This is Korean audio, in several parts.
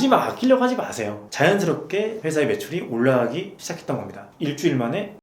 굳이 막 아끼려고 하지 마세요. 자연스럽게 회사의 매출이 올라가기 시작했던 겁니다. 일주일 만에.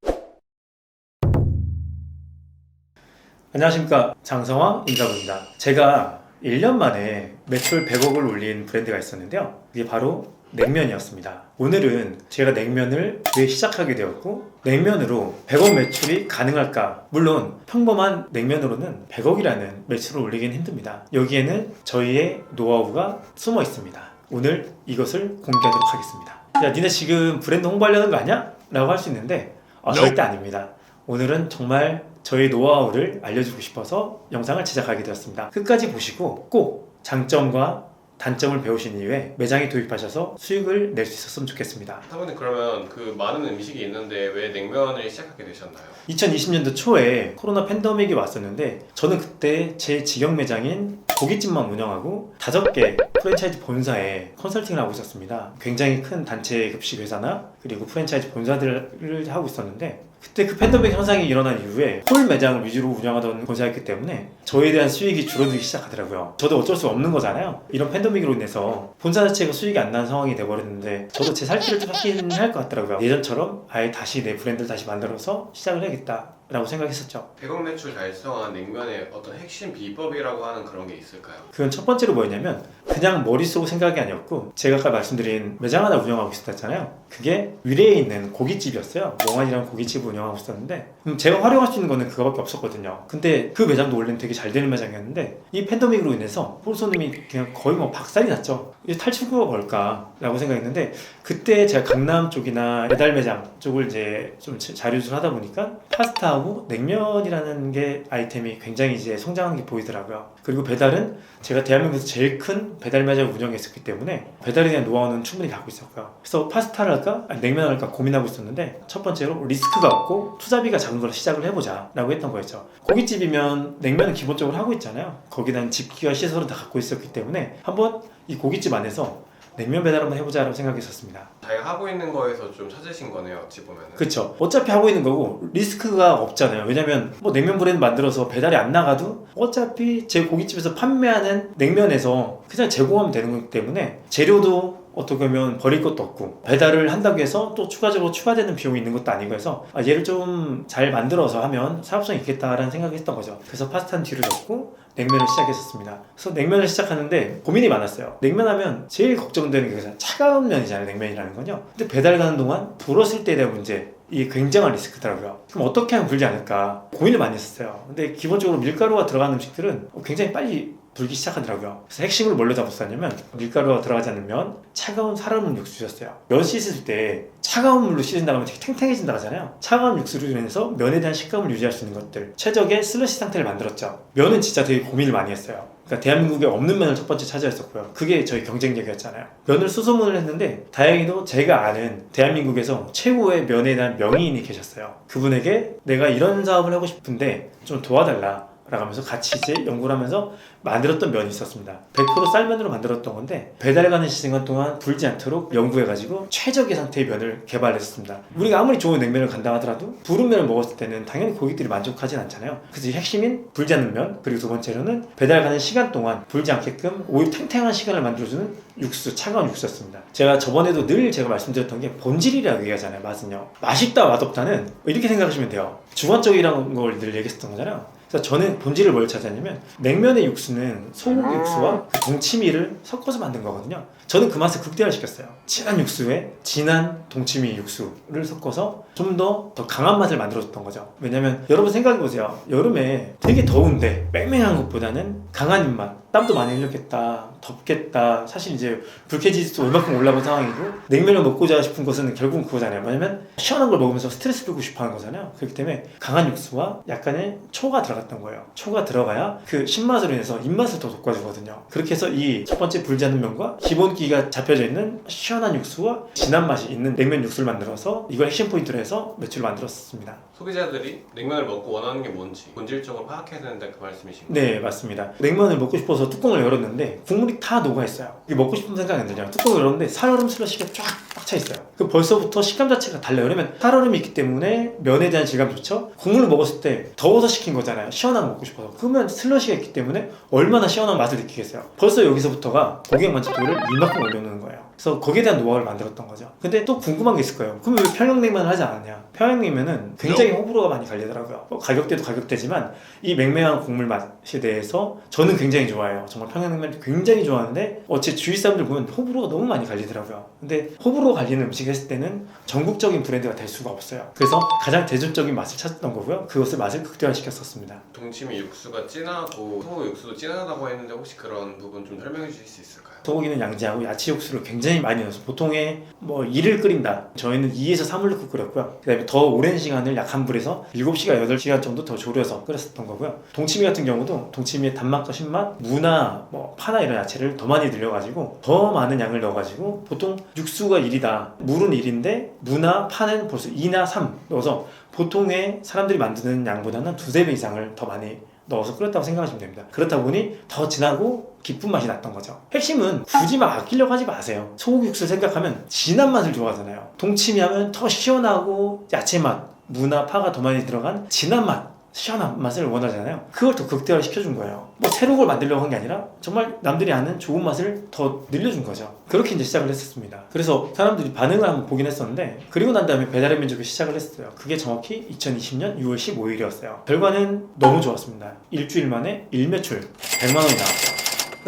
안녕하십니까, 장성황 인사부입니다. 제가 1년 만에 매출 100억을 올린 브랜드가 있었는데요, 그게 바로 냉면이었습니다. 오늘은 제가 냉면을 왜 시작하게 되었고, 냉면으로 100억 매출이 가능할까? 물론 평범한 냉면으로는 100억이라는 매출을 올리기는 힘듭니다. 여기에는 저희의 노하우가 숨어 있습니다. 오늘 이것을 공개하도록 하겠습니다. 야, 니네 지금 브랜드 홍보하려는 거 아니야? 라고 할 수 있는데 절대 아닙니다. 오늘은 정말 저희 노하우를 알려주고 싶어서 영상을 제작하게 되었습니다. 끝까지 보시고 꼭 장점과 단점을 배우신 이후에 매장에 도입하셔서 수익을 낼 수 있었으면 좋겠습니다. 사모님, 그러면 그 많은 음식이 있는데 왜 냉면을 시작하게 되셨나요? 2020년도 초에 코로나 팬데믹이 왔었는데, 저는 그때 제 직영 매장인 고깃집만 운영하고 5개 프랜차이즈 본사에 컨설팅을 하고 있었습니다. 굉장히 큰 단체 급식 회사나 그리고 프랜차이즈 본사들을 하고 있었는데, 그때 그 팬데믹 현상이 일어난 이후에 홀 매장을 위주로 운영하던 본사였기 때문에 저에 대한 수익이 줄어들기 시작하더라고요. 저도 어쩔 수 없는 거잖아요. 이런 팬데믹으로 인해서 본사 자체가 수익이 안 나는 상황이 돼버렸는데, 저도 제 살 길을 좀 찾긴 할 것 같더라고요. 예전처럼 아예 다시 내 브랜드를 다시 만들어서 시작을 해야겠다 라고 생각했었죠. 100억 매출 달성한 냉면의 어떤 핵심 비법이라고 하는 그런 게 있을까요? 그건 첫 번째로 뭐였냐면, 그냥 머릿속 생각이 아니었고, 제가 아까 말씀드린 매장 하나 운영하고 있었잖아요. 그게 위례에 있는 고깃집이었어요. 멍안이라는 고깃집을 운영하고 있었는데, 제가 활용할 수 있는 거는 그거밖에 없었거든요. 근데 그 매장도 원래는 되게 잘 되는 매장이었는데, 이 팬데믹으로 인해서 홀손님이 그냥 거의 뭐 박살이 났죠. 이게 탈출구가 뭘까 라고 생각했는데, 그때 제가 강남 쪽이나 배달 매장 쪽을 이제 좀 자료조사를 하다 보니까 파스타하고 냉면이라는 게 아이템이 굉장히 이제 성장한 게 보이더라고요. 그리고 배달은 제가 대한민국에서 제일 큰 배달 매장을 운영했었기 때문에 배달에 대한 노하우는 충분히 갖고 있었고요. 그래서 파스타를 할까? 아니, 냉면을 할까 고민하고 있었는데, 첫 번째로 리스크가 없고 투자비가 작은 걸로 시작을 해보자 라고 했던 거였죠. 고깃집이면 냉면은 기본적으로 하고 있잖아요. 거기는 집기와 시설은 다 갖고 있었기 때문에 한번 이 고깃집 안에서 냉면 배달 한번 해보자라고 생각했었습니다. 자기가 하고 있는 거에서 좀 찾으신 거네요, 어찌 보면은. 그쵸. 어차피 하고 있는 거고 리스크가 없잖아요. 왜냐면 뭐 냉면 브랜드 만들어서 배달이 안 나가도 어차피 제 고깃집에서 판매하는 냉면에서 그냥 제공하면 되는 거기 때문에, 재료도 어떻게 보면 버릴 것도 없고, 배달을 한다고 해서 또 추가적으로 추가되는 비용이 있는 것도 아니고 해서 얘를 좀 잘 만들어서 하면 사업성이 있겠다라는 생각을 했던 거죠. 그래서 파스타는 뒤로 뒀고 냉면을 시작했었습니다. 그래서 냉면을 시작하는데 고민이 많았어요. 냉면 하면 제일 걱정되는 게 차가운 면이잖아요, 냉면이라는 건요. 근데 배달 가는 동안 불었을 때에 대한 문제, 이게 굉장한 리스크더라고요. 그럼 어떻게 하면 불지 않을까 고민을 많이 했었어요. 근데 기본적으로 밀가루가 들어간 음식들은 굉장히 빨리 불기 시작하더라고요. 그래서 핵심을 뭘로 잡았었냐면, 밀가루가 들어가지 않는 면, 차가운 살얼음 육수였어요. 면 씻을 때 차가운 물로 씻은다고 하면 되게 탱탱해진다고 하잖아요. 차가운 육수로 인해서 면에 대한 식감을 유지할 수 있는 것들, 최적의 슬러시 상태를 만들었죠. 면은 진짜 되게 고민을 많이 했어요. 그러니까 대한민국에 없는 면을 첫 번째 차지했었고요. 그게 저희 경쟁력이었잖아요. 면을 수소문을 했는데, 다행히도 제가 아는 대한민국에서 최고의 면에 대한 명의인이 계셨어요. 그분에게 내가 이런 사업을 하고 싶은데 좀 도와달라 라고 하면서 같이 이제 연구를 하면서 만들었던 면이 있었습니다. 100% 쌀면으로 만들었던 건데, 배달 가는 시간 동안 불지 않도록 연구해가지고 최적의 상태의 면을 개발했습니다. 우리가 아무리 좋은 냉면을 간다 하더라도 부른 면을 먹었을 때는 당연히 고객들이 만족하진 않잖아요. 그래서 이 핵심인 불지 않는 면, 그리고 두 번째로는 배달 가는 시간 동안 불지 않게끔 오히려 탱탱한 시간을 만들어주는 육수, 차가운 육수였습니다. 제가 저번에도 늘 제가 말씀드렸던 게 본질이라고 얘기하잖아요. 맛은요, 맛있다 맛없다는 이렇게 생각하시면 돼요. 주관적이라는 걸 늘 얘기했었던 거잖아요. 그래서 저는 본질을 뭘 찾았냐면, 냉면의 육수는 소고기 육수와 그 동치미를 섞어서 만든 거거든요. 저는 그 맛을 극대화시켰어요. 진한 육수에 진한 동치미 육수를 섞어서 좀 더 강한 맛을 만들어줬던 거죠. 왜냐면 여러분 생각해보세요. 여름에 되게 더운데 맹맹한 것보다는 강한 입맛, 땀도 많이 흘렸겠다, 덥겠다, 사실 이제 불쾌지수도 얼마큼 올라간 상황이고, 냉면을 먹고자 싶은 것은 결국은 그거잖아요. 뭐냐면 시원한 걸 먹으면서 스트레스 풀고 싶어 하는 거잖아요. 그렇기 때문에 강한 육수와 약간의 초가 들어갔던 거예요. 초가 들어가야 그 신맛으로 인해서 입맛을 더 돋궈주거든요. 그렇게 해서 이 첫 번째 불지 않는 면과 기본기가 잡혀져 있는 시원한 육수와 진한 맛이 있는 냉면 육수를 만들어서 이걸 핵심 포인트로 해서 매출을 만들었습니다. 소비자들이 냉면을 먹고 원하는 게 뭔지 본질적으로 파악해야 되는데 그 말씀이신가요? 네, 맞습니다. 냉면을 먹고 싶어서 뚜껑을 열었는데 국물이 다 녹아있어요. 이게 먹고 싶은 생각이 안 들잖아요. 뚜껑을 열었는데 살얼음 슬러시가 쫙 빡차 있어요. 그 벌써부터 식감 자체가 달라요. 왜냐면 살얼음이 있기 때문에 면에 대한 질감이 좋죠. 국물을 먹었을 때 더워서 시킨 거잖아요. 시원한 거 먹고 싶어서. 그러면 슬러시가 있기 때문에 얼마나 시원한 맛을 느끼겠어요. 벌써 여기서부터가 고객 만족도를 이만큼 올려놓는 거예요. 그래서 거기에 대한 노하우를 만들었던 거죠. 근데 또 궁금한 게 있을 거예요. 그럼 왜 평양냉면을 하지 않았냐? 평양냉면은 굉장히 호불호가 많이 갈리더라고요. 가격대도 가격대지만 이 맹맹한 국물 맛에 대해서 저는 굉장히 좋아해요. 정말 평양냉면 굉장히 좋아하는데 제 주위 사람들 보면 호불호가 너무 많이 갈리더라고요. 근데 호불호 갈리는 음식 했을 때는 전국적인 브랜드가 될 수가 없어요. 그래서 가장 대중적인 맛을 찾았던 거고요. 그것을 맛을 극대화시켰었습니다. 동치미 육수가 진하고 소고기 육수도 진하다고 했는데 혹시 그런 부분 좀 설명해 주실 수 있을까요? 소고기는 양지하고 야채 육수를 굉장히 많이 넣어서 보통의 2를 끓인다. 저희는 2에서 3을 넣고 끓였고요. 그 다음에 더 오랜 시간을 약한 불에서 7시간, 8시간 정도 더 졸여서 끓였었던 거고요. 동치미 같은 경우도 동치미의 단맛과 신맛, 무나 파나 이런 야채를 더 많이 늘려가지고 더 많은 양을 넣어가지고 보통 육수가 1이다. 물은 1인데 무나 파는 벌써 2나 3 넣어서 보통의 사람들이 만드는 양보다는 2~3배 이상을 더 많이 넣어서 끓였다고 생각하시면 됩니다. 그렇다 보니 더 진하고 깊은 맛이 났던 거죠. 핵심은 굳이 막 아끼려고 하지 마세요. 소고기 육수를 생각하면 진한 맛을 좋아하잖아요. 동치미 하면 더 시원하고 야채 맛, 무나 파가 더 많이 들어간 진한 맛, 시원한 맛을 원하잖아요. 그걸 더 극대화를 시켜준 거예요. 새로운 걸 만들려고 한 게 아니라 정말 남들이 아는 좋은 맛을 더 늘려준 거죠. 그렇게 이제 시작을 했었습니다. 그래서 사람들이 반응을 한번 보긴 했었는데 그리고 난 다음에 배달의 민족을 시작을 했어요. 그게 정확히 2020년 6월 15일이었어요. 결과는 너무 좋았습니다. 일주일 만에 일매출 100만 원이 나왔어요.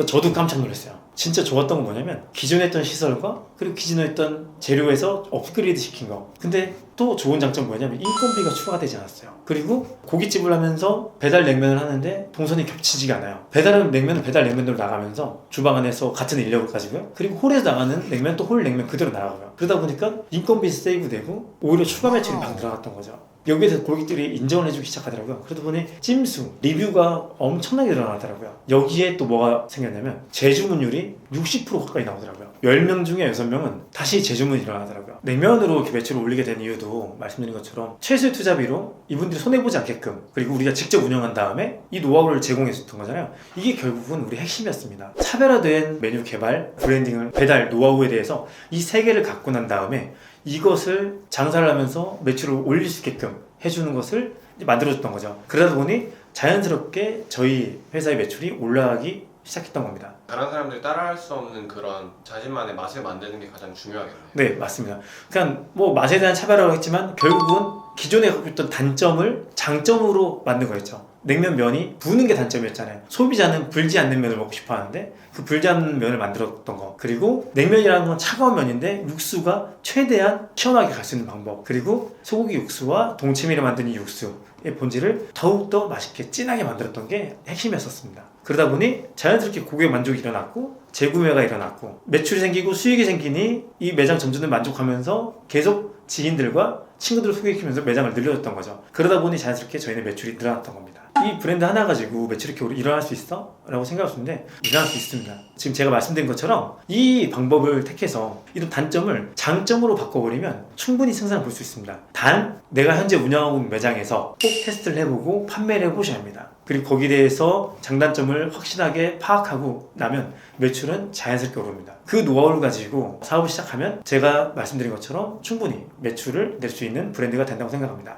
저도 깜짝 놀랐어요. 진짜 좋았던 건 뭐냐면 기존에 했던 시설과 그리고 기존에 했던 재료에서 업그레이드 시킨 거. 근데 또 좋은 장점 뭐냐면 인건비가 추가되지 않았어요. 그리고 고깃집을 하면서 배달 냉면을 하는데 동선이 겹치지가 않아요. 배달 냉면은 배달 냉면으로 나가면서 주방 안에서 같은 인력을 가지고요. 그리고 홀에서 나가는 냉면 또 홀 냉면 그대로 나가고요. 그러다 보니까 인건비 세이브 되고 오히려 추가 매출이 막 들어갔던 거죠. 여기에 대해서 고객들이 인정을 해주기 시작하더라고요. 그러다 보니 찜수, 리뷰가 엄청나게 늘어나더라고요. 여기에 또 뭐가 생겼냐면 재주문율이 60% 가까이 나오더라고요. 10명 중에 6명은 다시 재주문이 일어나더라고요. 냉면으로 이렇게 매출을 올리게 된 이유도 말씀드린 것처럼 최소의 투자비로 이분들이 손해보지 않게끔 그리고 우리가 직접 운영한 다음에 이 노하우를 제공했었던 거잖아요. 이게 결국은 우리 핵심이었습니다. 차별화된 메뉴 개발, 브랜딩을, 배달, 노하우에 대해서 이 3개를 갖고 난 다음에 이것을 장사를 하면서 매출을 올릴 수 있게끔 해주는 것을 만들어줬던 거죠. 그러다 보니 자연스럽게 저희 회사의 매출이 올라가기 시작했던 겁니다. 다른 사람들이 따라할 수 없는 그런 자신만의 맛을 만드는 게 가장 중요하겠네요. 네, 맞습니다. 그러니까 맛에 대한 차별화라고 했지만 결국은 기존에 갖고 있던 단점을 장점으로 만든 거였죠. 냉면 면이 부는 게 단점이었잖아요. 소비자는 불지 않는 면을 먹고 싶어 하는데 그 불지 않는 면을 만들었던 거. 그리고 냉면이라는 건 차가운 면인데 육수가 최대한 시원하게 갈 수 있는 방법. 그리고 소고기 육수와 동치미를 만든 이 육수의 본질을 더욱더 맛있게 진하게 만들었던 게 핵심이었었습니다. 그러다 보니 자연스럽게 고객 만족이 일어났고 재구매가 일어났고 매출이 생기고 수익이 생기니 이 매장 점주들 만족하면서 계속 지인들과 친구들을 소개시키면서 매장을 늘려줬던 거죠. 그러다 보니 자연스럽게 저희는 매출이 늘어났던 겁니다. 이 브랜드 하나 가지고 매출이 이렇게 일어날 수 있어? 라고 생각하시는데 일어날 수 있습니다. 지금 제가 말씀드린 것처럼 이 방법을 택해서 이런 단점을 장점으로 바꿔버리면 충분히 승산을 볼 수 있습니다. 단 내가 현재 운영하고 있는 매장에서 꼭 테스트를 해보고 판매를 해보셔야 합니다. 그리고 거기에 대해서 장단점을 확실하게 파악하고 나면 매출은 자연스럽게 오릅니다. 그 노하우를 가지고 사업을 시작하면 제가 말씀드린 것처럼 충분히 매출을 낼 수 있는 브랜드가 된다고 생각합니다.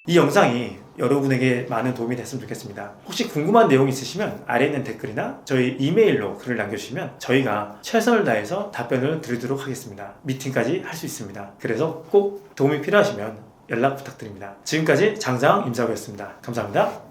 이 영상이 여러분에게 많은 도움이 됐으면 좋겠습니다. 혹시 궁금한 내용이 있으시면 아래에 있는 댓글이나 저희 이메일로 글을 남겨주시면 저희가 최선을 다해서 답변을 드리도록 하겠습니다. 미팅까지 할 수 있습니다. 그래서 꼭 도움이 필요하시면 연락 부탁드립니다. 지금까지 장사왕 임사구였습니다. 감사합니다.